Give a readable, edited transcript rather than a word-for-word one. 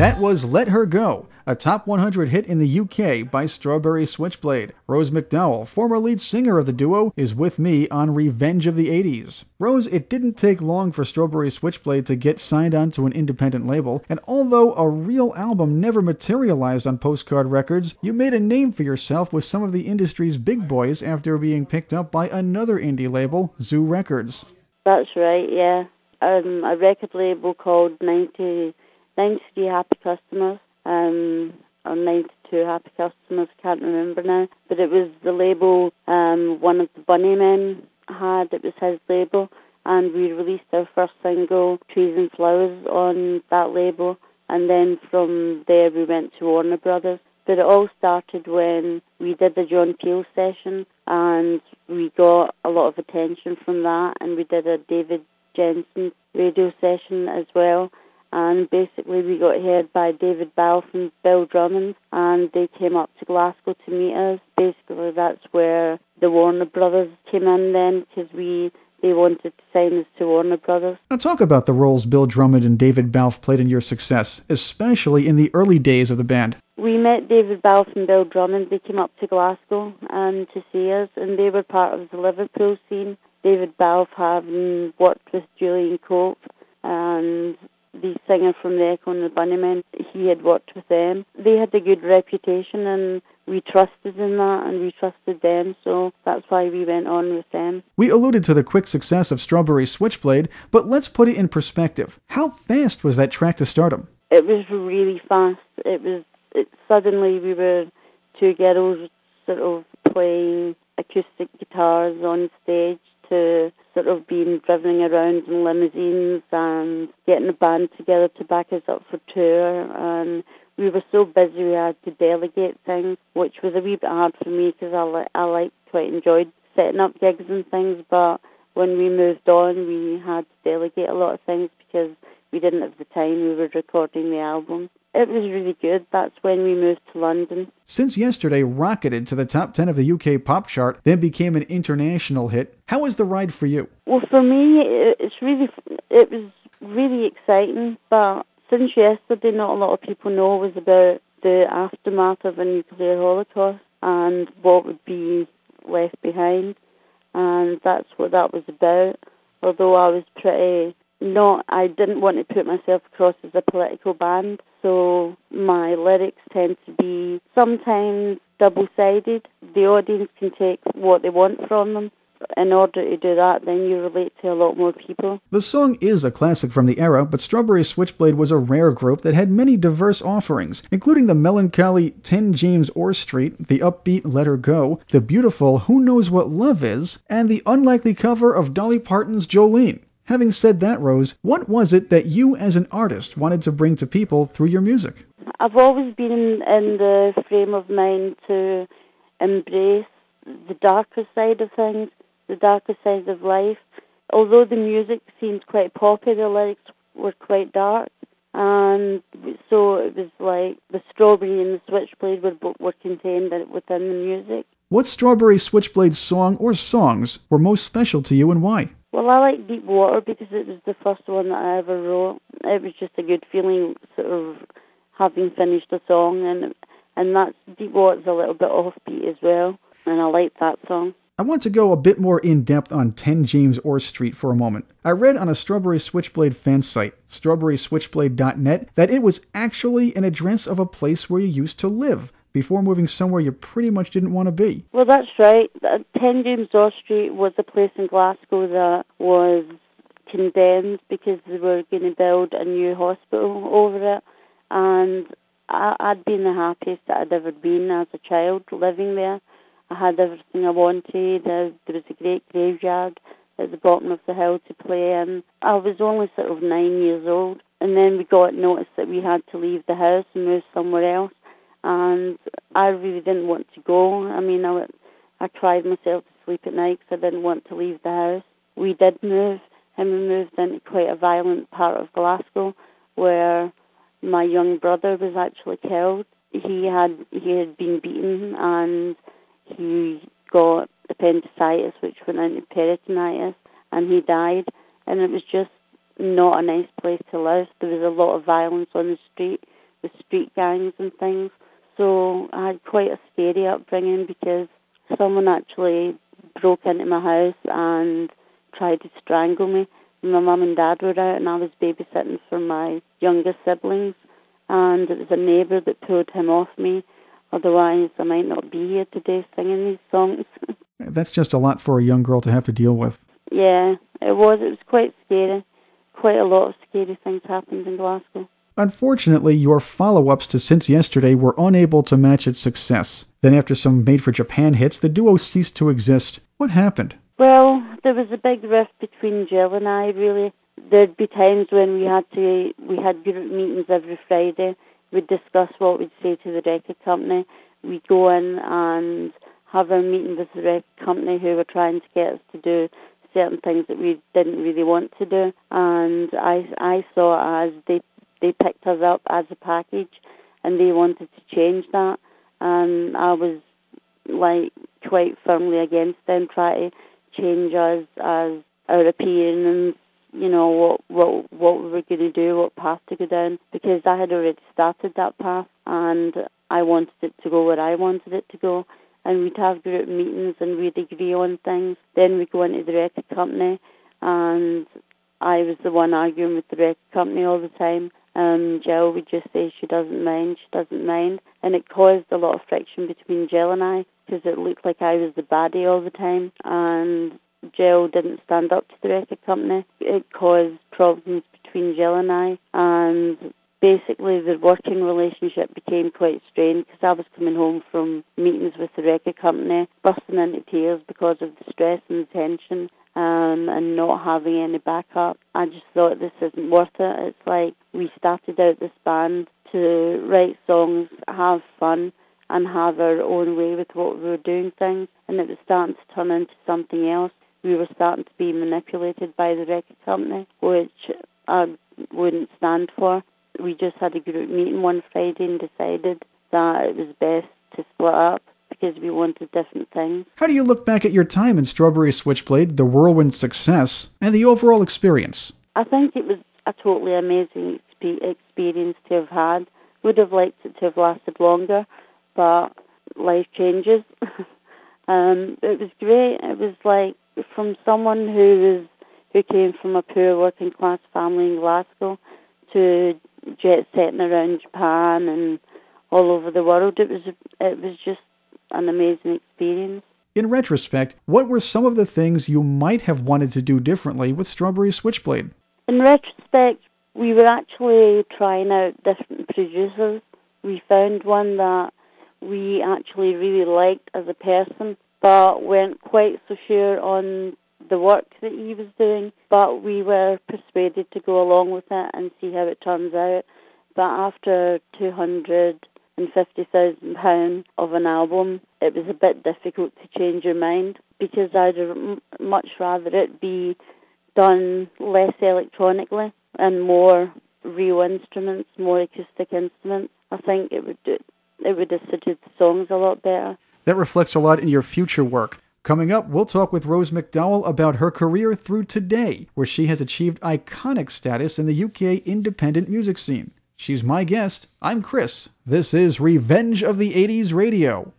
That was Let Her Go, a top 100 hit in the UK by Strawberry Switchblade. Rose McDowall, former lead singer of the duo, is with me on Revenge of the 80s. Rose, it didn't take long for Strawberry Switchblade to get signed onto an independent label, and although a real album never materialized on Postcard Records, you made a name for yourself with some of the industry's big boys after being picked up by another indie label, Zoo Records. That's right, yeah. A record label called 93 Happy Customers, or 92 Happy Customers, can't remember now. But it was the label one of the Bunnymen had, it was his label, and we released our first single, Trees and Flowers, on that label, and then from there we went to Warner Brothers. But it all started when we did the John Peel session, and we got a lot of attention from that, and we did a David Jensen radio session as well. And basically we got heard by David Balfe and Bill Drummond, and they came up to Glasgow to meet us. Basically that's where the Warner Brothers came in then, because they wanted to sign us to Warner Brothers. Now talk about the roles Bill Drummond and David Balfe played in your success, especially in the early days of the band. We met David Balfe and Bill Drummond. They came up to Glasgow to see us, and they were part of the Liverpool scene. David Balfe having worked with Julian Cope, and the singer from the Echo and the Bunnymen, he had worked with them. They had a good reputation, and we trusted in that, and we trusted them, so that's why we went on with them. We alluded to the quick success of Strawberry Switchblade, but let's put it in perspective. How fast was that track to stardom? It was really fast. Suddenly we were two girls sort of playing acoustic guitars on stage to sort of being driven around in limousines and getting a band together to back us up for tour. And we were so busy we had to delegate things, which was a wee bit hard for me because I quite enjoyed setting up gigs and things. But when we moved on, we had to delegate a lot of things because we didn't have the time. We were recording the album. It was really good. That's when we moved to London. Since Yesterday rocketed to the top 10 of the UK pop chart, then became an international hit, how was the ride for you? Well, for me, it was really exciting. But since Yesterday, not a lot of people know was about the aftermath of a nuclear holocaust and what would be left behind. And that's what that was about. Although I was I didn't want to put myself across as a political band, so my lyrics tend to be sometimes double-sided. The audience can take what they want from them. In order to do that, then you relate to a lot more people. The song is a classic from the era, but Strawberry Switchblade was a rare group that had many diverse offerings, including the melancholy 10 James Orr St, the upbeat Let Her Go, the beautiful Who Knows What Love Is, and the unlikely cover of Dolly Parton's Jolene. Having said that, Rose, what was it that you as an artist wanted to bring to people through your music? I've always been in the frame of mind to embrace the darker side of things, the darker side of life. Although the music seemed quite poppy, the lyrics were quite dark. And so it was like the Strawberry and the Switchblade were contained within the music. What Strawberry Switchblade song or songs were most special to you and why? Well, I like Deep Water because it was the first one that I ever wrote. It was just a good feeling, sort of having finished a song, and that's Deep Water's a little bit offbeat as well, and I like that song. I want to go a bit more in-depth on 10 James Orr St for a moment. I read on a Strawberry Switchblade fan site, strawberryswitchblade.net, that it was actually an address of a place where you used to live, before moving somewhere you pretty much didn't want to be. Well, that's right. 10 James Orr St was a place in Glasgow that was condemned because they were going to build a new hospital over it. And I'd been the happiest that I'd ever been as a child living there. I had everything I wanted. There was a great graveyard at the bottom of the hill to play in. I was only sort of 9 years old. And then we got notice that we had to leave the house and move somewhere else. And I really didn't want to go. I mean, I cried myself to sleep at night because I didn't want to leave the house. We did move, and we moved into quite a violent part of Glasgow where my young brother was actually killed. He had been beaten, and he got appendicitis, which went into peritonitis, and he died. And it was just not a nice place to live. There was a lot of violence on the street. with street gangs and things. So I had quite a scary upbringing because someone actually broke into my house and tried to strangle me. My mum and dad were out and I was babysitting for my younger siblings, and it was a neighbour that pulled him off me. Otherwise, I might not be here today singing these songs. That's just a lot for a young girl to have to deal with. Yeah, it was. It was quite scary. Quite a lot of scary things happened in Glasgow. Unfortunately, your follow-ups to Since Yesterday were unable to match its success. Then after some made-for-Japan hits, the duo ceased to exist. What happened? Well, there was a big rift between Jill and I, really. There'd be times when we had group meetings every Friday. We'd discuss what we'd say to the record company. We'd go in and have a meeting with the record company who were trying to get us to do certain things that we didn't really want to do. And I saw it as they picked us up as a package and they wanted to change that. And I was quite firmly against them trying to change us as our appearance, what we were going to do, what path to go down, because I had already started that path and I wanted it to go where I wanted it to go. And we'd have group meetings and we'd agree on things. Then we'd go into the record company and I was the one arguing with the record company all the time. Jill would just say she doesn't mind. And it caused a lot of friction between Jill and I because it looked like I was the baddie all the time. And Jill didn't stand up to the record company. It caused problems between Jill and I. And basically the working relationship became quite strained because I was coming home from meetings with the record company, bursting into tears because of the stress and the tension and not having any backup. I just thought this isn't worth it. It's like we started out this band to write songs, have fun, and have our own way with what we were doing things, and it was starting to turn into something else. We were starting to be manipulated by the record company, which I wouldn't stand for. We just had a group meeting one Friday and decided that it was best to split up because we wanted different things. How do you look back at your time in Strawberry Switchblade, the whirlwind success, and the overall experience? I think it was a totally amazing experience to have had. Would have liked it to have lasted longer, but life changes. It was great. It was like from someone who came from a poor working class family in Glasgow to jet setting around Japan and all over the world. It was just an amazing experience. In retrospect, what were some of the things you might have wanted to do differently with Strawberry Switchblade? In retrospect, we were actually trying out different producers. We found one that we actually really liked as a person, but weren't quite so sure on the work that he was doing, but we were persuaded to go along with it and see how it turns out. But after £250,000 of an album, it was a bit difficult to change your mind because I'd much rather it be done less electronically and more real instruments, more acoustic instruments. I think it would have suited the songs a lot better. That reflects a lot in your future work. Coming up, we'll talk with Rose McDowall about her career through today, where she has achieved iconic status in the UK independent music scene. She's my guest. I'm Chris. This is Revenge of the 80s Radio.